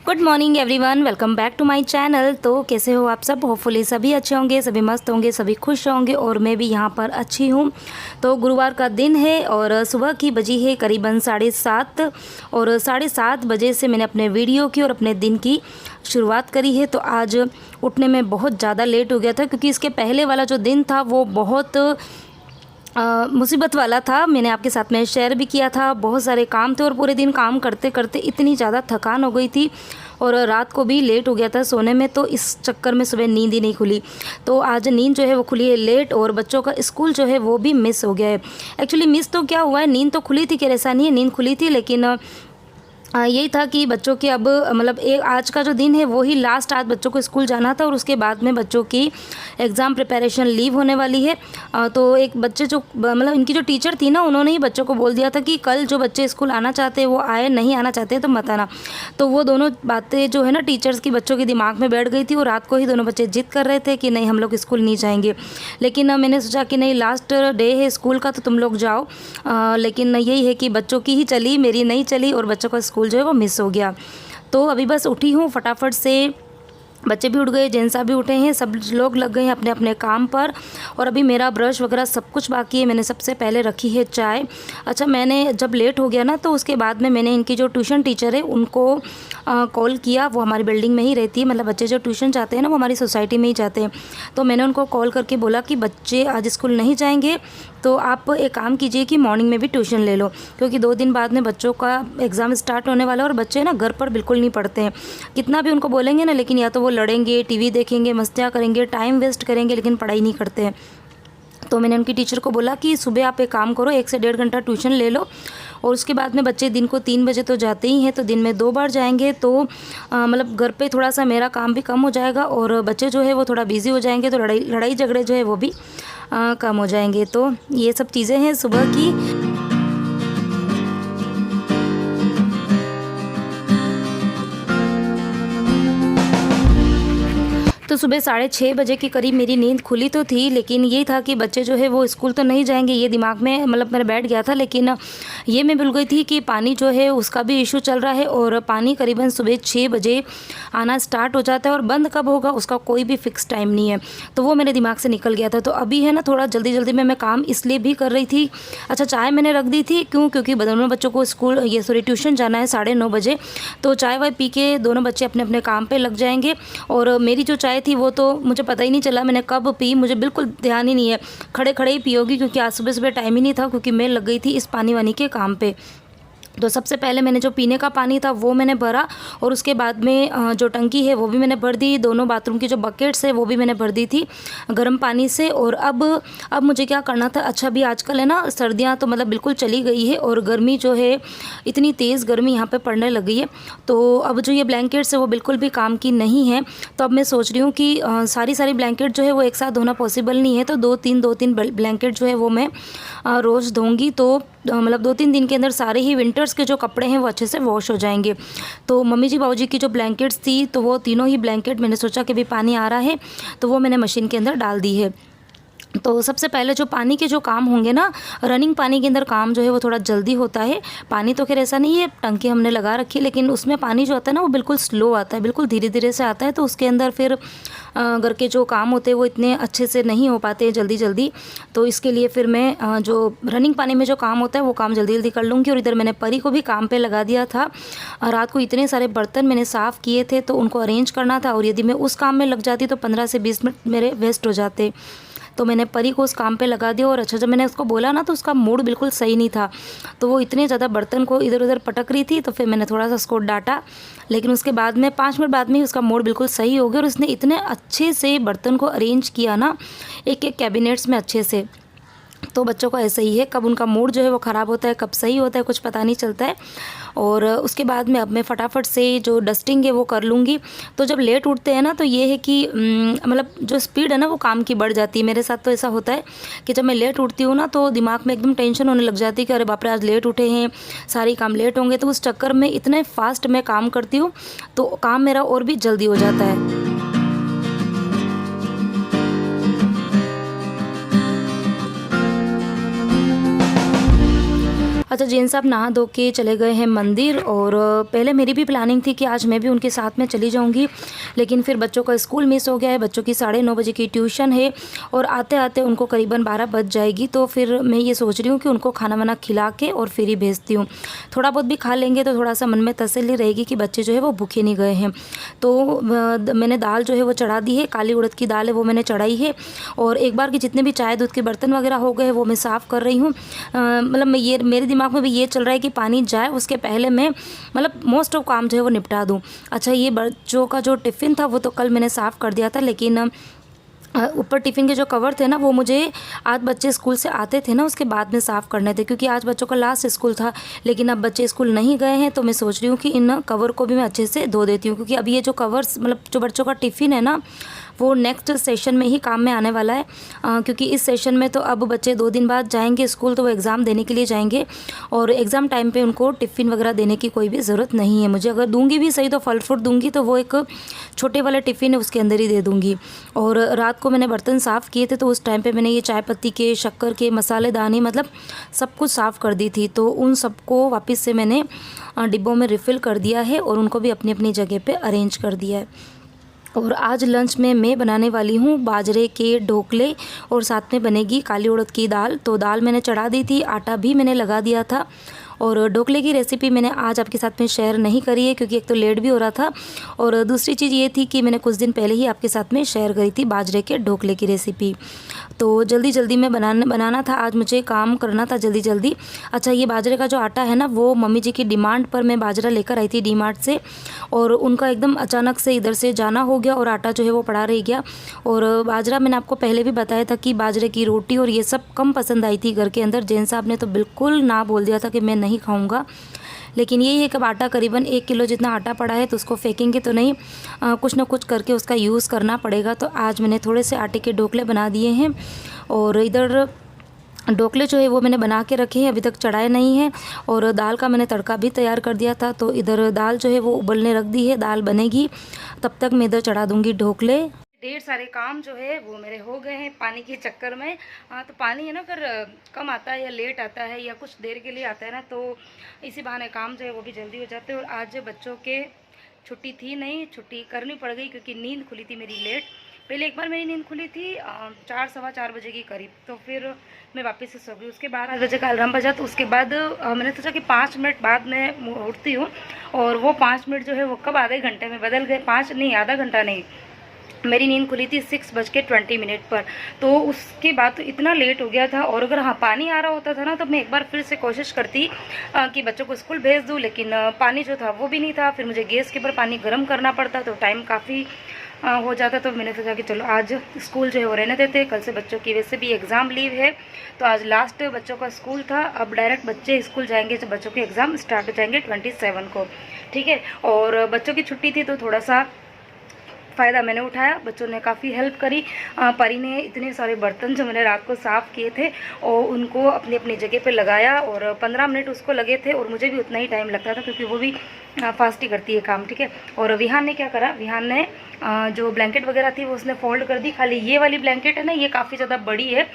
Good morning everyone, welcome back to my channel. तो कैसे हो आप सब? होपफुली सभी अच्छे होंगे, सभी मस्त होंगे, सभी खुश होंगे और मैं भी यहाँ पर अच्छी हूँ। तो गुरुवार का दिन है और सुबह की बजी है करीबन 7:30 और 7:30 बजे से मैंने अपने वीडियो की और अपने दिन की शुरुआत करी है। तो आज उठने में बहुत ज़्यादा लेट हो गया था क्योंकि इसके पहले वाला जो दिन था वो बहुत मुसीबत वाला था। मैंने आपके साथ में शेयर भी किया था। बहुत सारे काम थे और पूरे दिन काम करते करते इतनी ज़्यादा थकान हो गई थी और रात को भी लेट हो गया था सोने में, तो इस चक्कर में सुबह नींद ही नहीं खुली। तो आज नींद जो है वो खुली है लेट और बच्चों का स्कूल जो है वो भी मिस हो गया है। एक्चुअली मिस तो क्या हुआ है, नींद तो खुली थी, कि ऐसा नहीं है, नींद खुली थी, लेकिन यही था कि बच्चों के अब मतलब एक आज का जो दिन है वो ही लास्ट, आज बच्चों को स्कूल जाना था और उसके बाद में बच्चों की एग्ज़ाम प्रिपरेशन लीव होने वाली है। तो एक बच्चे जो मतलब इनकी जो टीचर थी ना, उन्होंने ही बच्चों को बोल दिया था कि कल जो बच्चे स्कूल आना चाहते हैं वो आए, नहीं आना चाहते तो मत आना। तो वो दोनों बातें जो है ना टीचर्स की बच्चों के दिमाग में बैठ गई थी और रात को ही दोनों बच्चे जिद कर रहे थे कि नहीं हम लोग स्कूल नहीं जाएंगे। लेकिन मैंने सोचा कि नहीं, लास्ट डे है स्कूल का तो तुम लोग जाओ। लेकिन यही है कि बच्चों की ही चली, मेरी नहीं चली और बच्चों का स्कूल जो है वो मिस हो गया। तो अभी बस उठी हूँ फटाफट से, बच्चे भी उठ गए, जेंट्स भी उठे हैं, सब लोग लग गए हैं अपने अपने काम पर और अभी मेरा ब्रश वगैरह सब कुछ बाकी है। मैंने सबसे पहले रखी है चाय। अच्छा, मैंने जब लेट हो गया ना तो उसके बाद में मैंने इनकी जो ट्यूशन टीचर है उनको कॉल किया। वो हमारी बिल्डिंग में ही रहती है, मतलब बच्चे जो ट्यूशन जाते हैं ना वो हमारी सोसाइटी में ही जाते हैं। तो मैंने उनको कॉल करके बोला कि बच्चे आज स्कूल नहीं जाएंगे तो आप एक काम कीजिए कि मॉर्निंग में भी ट्यूशन ले लो, क्योंकि 2 दिन बाद में बच्चों का एग्ज़ाम स्टार्ट होने वाला है और बच्चे ना घर पर बिल्कुल नहीं पढ़ते हैं। कितना भी उनको बोलेंगे ना, लेकिन या तो वो लड़ेंगे, टीवी देखेंगे, मस्तियाँ करेंगे, टाइम वेस्ट करेंगे, लेकिन पढ़ाई नहीं करते हैं। तो मैंने उनकी टीचर को बोला कि सुबह आप एक काम करो, 1 से 1.5 घंटा ट्यूशन ले लो और उसके बाद में बच्चे दिन को 3 बजे तो जाते ही हैं, तो दिन में 2 बार जाएंगे। तो मतलब घर पे थोड़ा सा मेरा काम भी कम हो जाएगा और बच्चे जो है वो थोड़ा बिजी हो जाएंगे, तो लड़ाई झगड़े जो है वो भी कम हो जाएंगे। तो ये सब चीज़ें हैं सुबह की। तो सुबह 6:30 बजे के करीब मेरी नींद खुली तो थी, लेकिन ये था कि बच्चे जो है वो स्कूल तो नहीं जाएंगे, ये दिमाग में मतलब मेरा बैठ गया था। लेकिन ये मैं भूल गई थी कि पानी जो है उसका भी इशू चल रहा है और पानी करीबन सुबह 6 बजे आना स्टार्ट हो जाता है और बंद कब होगा उसका कोई भी फिक्स टाइम नहीं है। तो वो मेरे दिमाग से निकल गया था। तो अभी है ना थोड़ा जल्दी जल्दी में मैं काम इसलिए भी कर रही थी। अच्छा, चाय मैंने रख दी थी, क्योंकि दोनों बच्चों को ट्यूशन जाना है 9:30 बजे। तो चाय वाय पी के दोनों बच्चे अपने अपने काम पर लग जाएंगे और मेरी जो चाय थी वो तो मुझे पता ही नहीं चला मैंने कब पी, मुझे बिल्कुल ध्यान ही नहीं है, खड़े खड़े ही पी होगी, क्योंकि आज सुबह सुबह टाइम ही नहीं था, क्योंकि मैं लग गई थी इस पानी वानी के काम पे। तो सबसे पहले मैंने जो पीने का पानी था वो मैंने भरा और उसके बाद में जो टंकी है वो भी मैंने भर दी। दोनों बाथरूम की जो बकेट्स है वो भी मैंने भर दी थी गर्म पानी से। और अब मुझे क्या करना था, अच्छा भी आजकल है ना सर्दियाँ तो मतलब बिल्कुल चली गई है और गर्मी जो है इतनी तेज़ गर्मी यहाँ पे पड़ने लगी है। तो अब जो ये ब्लैंकेट्स है वो बिल्कुल भी काम की नहीं है। तो अब मैं सोच रही हूँ कि सारी ब्लैंकेट जो है वो एक साथ धोना पॉसिबल नहीं है, तो 2-3 ब्लैंकेट जो है वो मैं रोज़ धोऊँगी। तो मतलब 2-3 दिन के अंदर सारे ही विंटर्स के जो कपड़े हैं वो अच्छे से वॉश हो जाएंगे। तो मम्मी जी बाबूजी की जो ब्लैंकेट्स थी तो वो तीनों ही ब्लैंकेट मैंने सोचा कि भी पानी आ रहा है तो वो मैंने मशीन के अंदर डाल दी है। तो सबसे पहले जो पानी के जो काम होंगे ना, रनिंग पानी के अंदर काम जो है वो थोड़ा जल्दी होता है। पानी तो खैर ऐसा नहीं है, टंकी हमने लगा रखी है, लेकिन उसमें पानी जो आता है ना वो बिल्कुल स्लो आता है, बिल्कुल धीरे धीरे से आता है। तो उसके अंदर फिर घर के जो काम होते हैं वो इतने अच्छे से नहीं हो पाते हैं जल्दी जल्दी। तो इसके लिए फिर मैं जो रनिंग पानी में जो काम होता है वो काम जल्दी जल्दी कर लूँगी। और इधर मैंने परी को भी काम पे लगा दिया था। रात को इतने सारे बर्तन मैंने साफ़ किए थे तो उनको अरेंज करना था और यदि मैं उस काम में लग जाती तो 15 से 20 मिनट मेरे वेस्ट हो जाते। तो मैंने परी को उस काम पे लगा दिया। और अच्छा, जब मैंने उसको बोला ना तो उसका मूड बिल्कुल सही नहीं था, तो वो इतने ज़्यादा बर्तन को इधर उधर पटक रही थी। तो फिर मैंने थोड़ा सा उसको डांटा, लेकिन उसके बाद में 5 मिनट बाद में ही उसका मूड बिल्कुल सही हो गया और उसने इतने अच्छे से बर्तन को अरेंज किया ना एक एक कैबिनेट्स में अच्छे से। तो बच्चों का ऐसा ही है, कब उनका मूड जो है वो ख़राब होता है, कब सही होता है, कुछ पता नहीं चलता है। और उसके बाद में अब मैं फटाफट से जो डस्टिंग है वो कर लूँगी। तो जब लेट उठते हैं ना तो ये है कि मतलब जो स्पीड है ना वो काम की बढ़ जाती है। मेरे साथ तो ऐसा होता है कि जब मैं लेट उठती हूँ ना तो दिमाग में एकदम टेंशन होने लग जाती है कि अरे बाप रे आज लेट उठे हैं, सारे काम लेट होंगे। तो उस चक्कर में इतने फास्ट मैं काम करती हूँ तो काम मेरा और भी जल्दी हो जाता है। अच्छा, जैन साहब नहा धो के चले गए हैं मंदिर और पहले मेरी भी प्लानिंग थी कि आज मैं भी उनके साथ में चली जाऊंगी, लेकिन फिर बच्चों का स्कूल मिस हो गया है। बच्चों की 9:30 बजे की ट्यूशन है और आते आते उनको करीबन 12 बज जाएगी। तो फिर मैं ये सोच रही हूँ कि उनको खाना वाना खिला के और फिर ही भेजती हूँ। थोड़ा बहुत भी खा लेंगे तो थोड़ा सा मन में तसल्ली रहेगी कि बच्चे जो है वो भूखे नहीं गए हैं। तो मैंने दाल जो है वो चढ़ा दी है, काली उड़द की दाल है वो मैंने चढ़ाई है। और एक बार के जितने भी चाय दूध के बर्तन वगैरह हो गए वो मैं साफ़ कर रही हूँ। मतलब मैं ये मेरे दिमाग में भी ये चल रहा है कि पानी जाए उसके पहले मैं मतलब मोस्ट ऑफ काम जो है वो निपटा दूँ। अच्छा, ये बच्चों का जो टिफ़िन था वो तो कल मैंने साफ़ कर दिया था, लेकिन ऊपर टिफ़िन के जो कवर थे ना वो मुझे आज बच्चे स्कूल से आते थे ना उसके बाद में साफ़ करने थे, क्योंकि आज बच्चों का लास्ट स्कूल था। लेकिन अब बच्चे स्कूल नहीं गए हैं तो मैं सोच रही हूँ कि इन कवर को भी मैं अच्छे से धो देती हूँ, क्योंकि अब ये जो कवर्स मतलब जो बच्चों का टिफ़िन है ना वो नेक्स्ट सेशन में ही काम में आने वाला है। क्योंकि इस सेशन में तो अब बच्चे 2 दिन बाद जाएंगे स्कूल, तो वो एग्ज़ाम देने के लिए जाएंगे और एग्ज़ाम टाइम पे उनको टिफ़िन वगैरह देने की कोई भी ज़रूरत नहीं है मुझे। अगर दूंगी भी सही तो फल फ्रूट दूंगी तो वो एक छोटे वाले टिफ़िन है उसके अंदर ही दे दूंगी। और रात को मैंने बर्तन साफ़ किए थे तो उस टाइम पे मैंने ये चाय पत्ती के, शक्कर के, मसालेदानी मतलब सब कुछ साफ़ कर दी थी। तो उन सबको वापस से मैंने डिब्बों में रिफ़िल कर दिया है और उनको भी अपनी अपनी जगह पे अरेंज कर दिया है। और आज लंच में मैं बनाने वाली हूँ बाजरे के ढोकले और साथ में बनेगी काली उड़द की दाल। तो दाल मैंने चढ़ा दी थी, आटा भी मैंने लगा दिया था। और ढोकले की रेसिपी मैंने आज आपके साथ में शेयर नहीं करी है क्योंकि एक तो लेट भी हो रहा था और दूसरी चीज़ ये थी कि मैंने कुछ दिन पहले ही आपके साथ में शेयर करी थी बाजरे के ढोकले की रेसिपी। तो जल्दी जल्दी में बनाना था, आज मुझे काम करना था जल्दी जल्दी। अच्छा, ये बाजरे का जो आटा है ना वो मम्मी जी की डिमांड पर मैं बाजरा लेकर आई थी डीमार्ट से, और उनका एकदम अचानक से इधर से जाना हो गया और आटा जो है वो पड़ा रह गया। और बाजरा मैंने आपको पहले भी बताया था कि बाजरे की रोटी और ये सब कम पसंद आई थी घर के अंदर। जैन साहब ने तो बिल्कुल ना बोल दिया था कि मैं नहीं खाऊंगा। लेकिन यही है कि आटा करीबन 1 किलो जितना आटा पड़ा है तो उसको फेंकेंगे तो नहीं, कुछ ना कुछ करके उसका यूज़ करना पड़ेगा। तो आज मैंने थोड़े से आटे के ढोकले बना दिए हैं और इधर ढोकले जो है वो मैंने बना के रखे हैं, अभी तक चढ़ाए नहीं हैं। और दाल का मैंने तड़का भी तैयार कर दिया था, तो इधर दाल जो है वो उबलने रख दी है, दाल बनेगी तब तक मैं इधर चढ़ा दूँगी ढोकले। ढेर सारे काम जो है वो मेरे हो गए हैं पानी के चक्कर में। तो पानी है ना अगर कम आता है या लेट आता है या कुछ देर के लिए आता है ना तो इसी बहाने काम जो है वो भी जल्दी हो जाते हैं। और आज बच्चों के छुट्टी थी नहीं, छुट्टी करनी पड़ गई क्योंकि नींद खुली थी मेरी लेट। पहले एक बार मेरी नींद खुली थी 4 सवा 4 बजे के करीब, तो फिर मैं वापस से सो गई। उसके बाद 8 बजे का अलार्म बजा, तो उसके बाद मैंने सोचा कि 5 मिनट बाद मैं उठती हूँ। और वो 5 मिनट जो है वो कब आधे घंटे में बदल गए, 5 नहीं आधा घंटा नहीं। मेरी नींद खुली थी 6:20 पर, तो उसके बाद तो इतना लेट हो गया था। और अगर हाँ पानी आ रहा होता था ना तो मैं एक बार फिर से कोशिश करती कि बच्चों को स्कूल भेज दूँ, लेकिन पानी जो था वो भी नहीं था। फिर मुझे गैस के ऊपर पानी गर्म करना पड़ता, तो टाइम काफ़ी हो जाता। तो मैंने सोचा कि चलो आज स्कूल जो है वो रहने देते। कल से बच्चों की वैसे भी एग्ज़ाम लीव है, तो आज लास्ट बच्चों का स्कूल था। अब डायरेक्ट बच्चे स्कूल जाएंगे जब बच्चों के एग्ज़ाम स्टार्ट हो जाएंगे 27 को, ठीक है। और बच्चों की छुट्टी थी तो थोड़ा सा फ़ायदा मैंने उठाया, बच्चों ने काफ़ी हेल्प करी। परी ने इतने सारे बर्तन जो मैंने रात को साफ़ किए थे और उनको अपनी अपनी जगह पे लगाया, और 15 मिनट उसको लगे थे और मुझे भी उतना ही टाइम लगता था क्योंकि वो भी फास्ट ही करती है काम, ठीक है। और विहान ने क्या करा, विहान ने जो ब्लैंकेट वगैरह थी वो उसने फोल्ड कर दी। खाली ये वाली ब्लैंकेट है ना, ये काफ़ी ज़्यादा बड़ी है,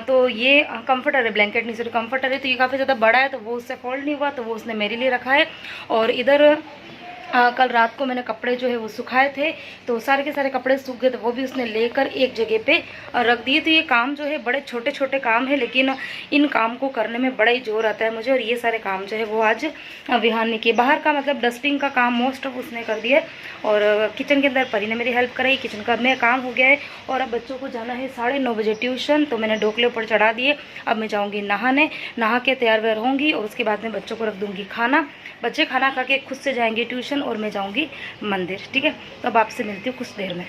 तो ये कंफर्टर है, ब्लैंकेट नहीं सॉरी कंफर्टर है, तो ये काफ़ी ज़्यादा बड़ा है, तो वो उससे फोल्ड नहीं हुआ, तो वो उसने मेरे लिए रखा है। और इधर कल रात को मैंने कपड़े जो है वो सुखाए थे, तो सारे के सारे कपड़े सूख गए, तो वो भी उसने लेकर एक जगह पे रख दिए। तो ये काम जो है बड़े छोटे छोटे काम है, लेकिन इन काम को करने में बड़ा ही जोर आता है मुझे। और ये सारे काम जो है वो आज विहान ने किए। बाहर का मतलब डस्टिंग का काम मोस्ट ऑफ उसने कर दिया है, और किचन के अंदर परी ने मेरी हेल्प कराई, किचन का मैं काम हो गया है। और अब बच्चों को जाना है 9:30 बजे ट्यूशन, तो मैंने ढोकले ऊपर चढ़ा दिए। अब मैं जाऊँगी नहाने, नहा के तैयार व्यार होंगी और उसके बाद में बच्चों को रख दूँगी खाना। बच्चे खाना खा के खुद से जाएंगे ट्यूशन और मैं जाऊंगी मंदिर, ठीक है। तो अब आपसे मिलती हूँ कुछ देर में।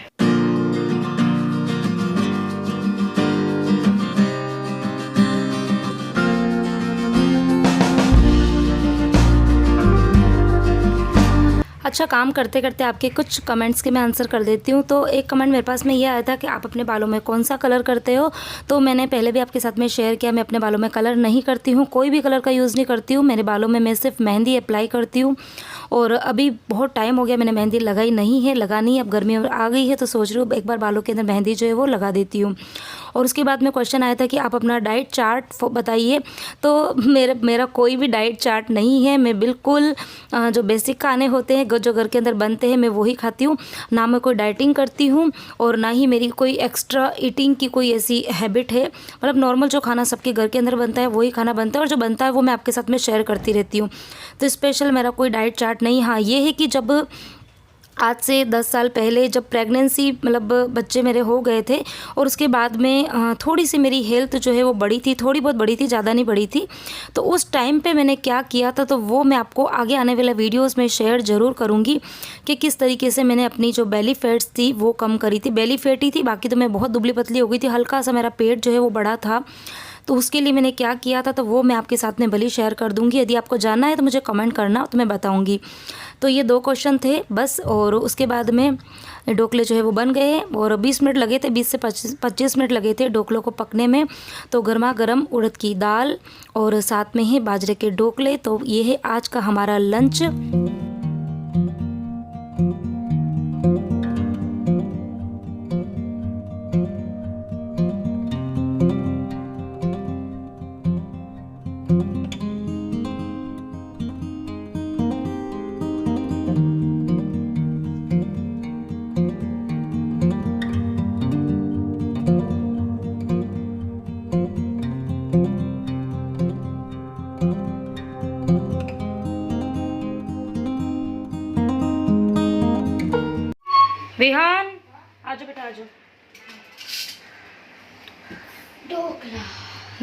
अच्छा, काम करते करते आपके कुछ कमेंट्स के मैं आंसर कर देती हूँ। तो एक कमेंट मेरे पास में ये आया था कि आप अपने बालों में कौन सा कलर करते हो। तो मैंने पहले भी आपके साथ में शेयर किया, मैं अपने बालों में कलर नहीं करती हूँ, कोई भी कलर का यूज़ नहीं करती हूँ। मेरे बालों में मैं सिर्फ मेहंदी अप्लाई करती हूँ, और अभी बहुत टाइम हो गया मैंने मेहंदी लगाई नहीं है, लगानी है। अब गर्मी आ गई है तो सोच रही हूँ एक बार बालों के अंदर मेहंदी जो है वो लगा देती हूँ। और उसके बाद में क्वेश्चन आया था कि आप अपना डाइट चार्ट बताइए। तो मेरा कोई भी डाइट चार्ट नहीं है। मैं बिल्कुल जो बेसिक खाने होते हैं जो घर के अंदर बनते हैं मैं वही खाती हूँ। ना मैं कोई डाइटिंग करती हूँ और ना ही मेरी कोई एक्स्ट्रा ईटिंग की कोई ऐसी हैबिट है। मतलब नॉर्मल जो खाना सबके घर के अंदर बनता है वही खाना बनता है, और जो बनता है वो मैं आपके साथ में शेयर करती रहती हूँ। तो स्पेशल मेरा कोई डाइट चार्ट नहीं। हाँ, ये है कि जब आज से 10 साल पहले जब प्रेगनेंसी मतलब बच्चे मेरे हो गए थे और उसके बाद में थोड़ी सी मेरी हेल्थ जो है वो बढ़ी थी, थोड़ी बहुत बढ़ी थी, ज़्यादा नहीं बढ़ी थी। तो उस टाइम पे मैंने क्या किया था तो वो मैं आपको आगे आने वाले वीडियोस में शेयर ज़रूर करूँगी कि किस तरीके से मैंने अपनी जो बेली फैट्स थी वो कम करी थी। बेली फैट ही थी, बाकी तो मैं बहुत दुबली पतली हो गई थी। हल्का सा मेरा पेट जो है वो बड़ा था। तो उसके लिए मैंने क्या किया था तो वो मैं आपके साथ में भले शेयर कर दूंगी। यदि आपको जानना है तो मुझे कमेंट करना, तो मैं बताऊंगी। तो ये 2 क्वेश्चन थे बस, और उसके बाद में ढोकले जो है वो बन गए और 20 मिनट लगे थे, 20 से 25 मिनट लगे थे ढोकलों को पकने में। तो गर्मा गर्म उड़द की दाल और साथ में ही बाजरे के ढोकले। तो ये है आज का हमारा लंच। विहान आजो बेटा आजो।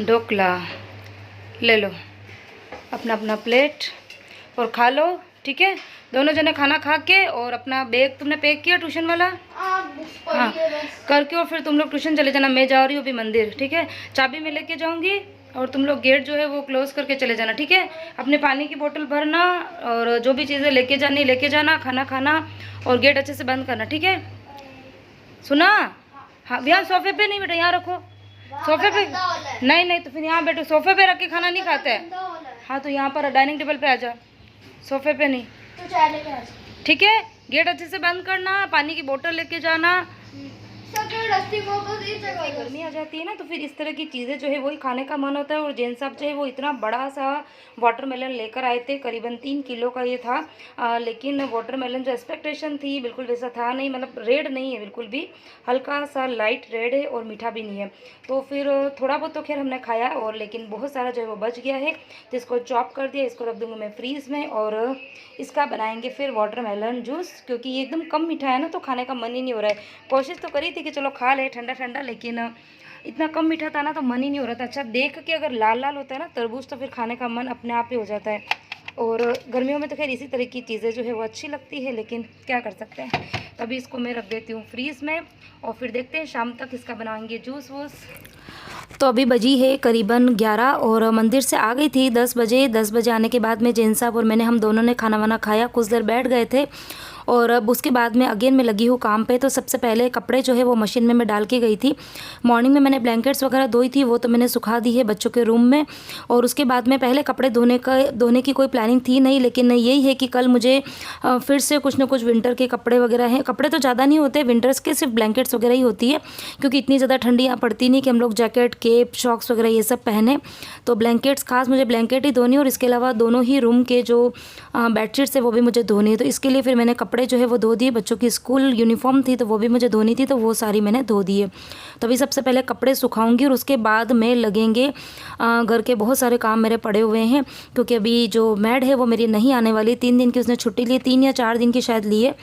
ढोकला ले लो अपना अपना प्लेट और खा लो, ठीक है। दोनों जने खाना खा के और अपना बैग तुमने पैक किया ट्यूशन वाला? हाँ करके, और फिर तुम लोग ट्यूशन चले जाना। मैं जा रही हूँ अभी मंदिर, ठीक है। चाबी मैं लेके जाऊँगी और तुम लोग गेट जो है वो क्लोज करके चले जाना, ठीक है। अपने पानी की बोतल भरना और जो भी चीज़ें लेके जाना, खाना खाना और गेट अच्छे से बंद करना, ठीक है। सुना? हाँ भैया सोफे पे नहीं बेटा, यहाँ रखो। सोफे पे नहीं तो फिर यहाँ बैठो। सोफे पे रख के खाना नहीं खाते हैं। हाँ तो यहाँ पर डाइनिंग टेबल पे आ जा, सोफे पे नहीं, ठीक है। गेट अच्छे से बंद करना, पानी की बोतल लेके जाना। गर्मी आ जाती है ना तो फिर इस तरह की चीज़ें जो है वही खाने का मन होता है। और जैन साहब जो है वो इतना बड़ा सा वाटरमेलन लेकर आए थे, करीबन 3 किलो का ये था। लेकिन वाटरमेलन जो एक्सपेक्टेशन थी बिल्कुल वैसा था नहीं, मतलब रेड नहीं है बिल्कुल भी, हल्का सा लाइट रेड है और मीठा भी नहीं है। तो फिर थोड़ा बहुत तो खैर हमने खाया, और लेकिन बहुत सारा जो है वो बच गया है, तो इसको चॉप कर दिया। इसको रख दूँगी मैं फ्रीज़ में और इसका बनाएंगे फिर वाटरमेलन जूस, क्योंकि ये एकदम कम मीठा है ना तो खाने का मन ही नहीं हो रहा है। कोशिश तो करी थी कि चलो खा ले ठंडा ठंडा, लेकिन इतना कम मीठा था ना तो मन ही नहीं हो रहा था। अच्छा देख के अगर लाल लाल होता है ना तरबूज तो फिर खाने का मन अपने आप ही हो जाता है। और गर्मियों में तो खैर इसी तरह की चीज़ें जो है वो अच्छी लगती है, लेकिन क्या कर सकते हैं। तभी इसको मैं रख देती हूँ फ्रीज़ में और फिर देखते हैं शाम तक इसका बनाएंगे जूस वूस। तो अभी बजी है करीबन 11 और मंदिर से आ गई थी 10 बजे। 10 बजे आने के बाद में जैन साहब और मैंने हम दोनों ने खाना वाना खाया, कुछ देर बैठ गए थे और अब उसके बाद में अगेन मैं लगी हूँ काम पे। तो सबसे पहले कपड़े जो है वो मशीन में मैं डाल के गई थी। मॉर्निंग में मैंने ब्लैंकेट्स वगैरह धोई थी, वो तो मैंने सुखा दी है बच्चों के रूम में। और उसके बाद में पहले कपड़े धोने की कोई प्लानिंग थी नहीं, लेकिन यही है कि कल मुझे फिर से कुछ ना कुछ विंटर के कपड़े वगैरह हैं। कपड़े तो ज़्यादा नहीं होते विंटर्स के, सिर्फ ब्लैंकेट्स वगैरह ही होती है, क्योंकि इतनी ज़्यादा ठंडी यहाँ पड़ती नहीं कि हम लोग जैकेट केप शॉक्स वगैरह ये सब पहने। तो ब्लैंकेट्स खास मुझे ब्लैंकेट ही धोनी, और इसके अलावा दोनों ही रूम के जो बेडशीट्स है वो भी मुझे धोनी है। तो इसके लिए फिर मैंने कपड़े जो है वो धो दिए। बच्चों की स्कूल यूनिफॉर्म थी तो वो भी मुझे धोनी थी, तो वो सारी मैंने धो दी है। तो अभी सबसे पहले कपड़े सुखाऊंगी और उसके बाद में लगेंगे घर के बहुत सारे काम मेरे पड़े हुए हैं, क्योंकि अभी जो मैड है वो मेरी नहीं आने वाली। 3 दिन की उसने छुट्टी ली, 3 या 4 दिन की शायद ली है,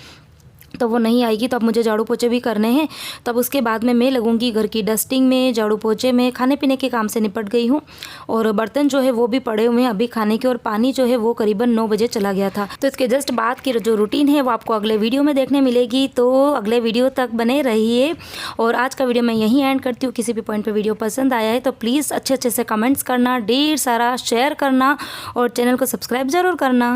तो वो नहीं आएगी। तो अब मुझे झाड़ू पोछे भी करने हैं। तब उसके बाद में मैं लगूंगी घर की डस्टिंग में, झाड़ू पोछे में। खाने पीने के काम से निपट गई हूँ और बर्तन जो है वो भी पड़े हुए हैं अभी खाने के, और पानी जो है वो करीबन 9 बजे चला गया था। तो इसके जस्ट बाद की जो रूटीन है वो आपको अगले वीडियो में देखने मिलेगी, तो अगले वीडियो तक बने रहिए। और आज का वीडियो मैं यहीं एंड करती हूँ। किसी भी पॉइंट पर वीडियो पसंद आया है तो प्लीज़ अच्छे से कमेंट्स करना, ढेर सारा शेयर करना और चैनल को सब्सक्राइब ज़रूर करना।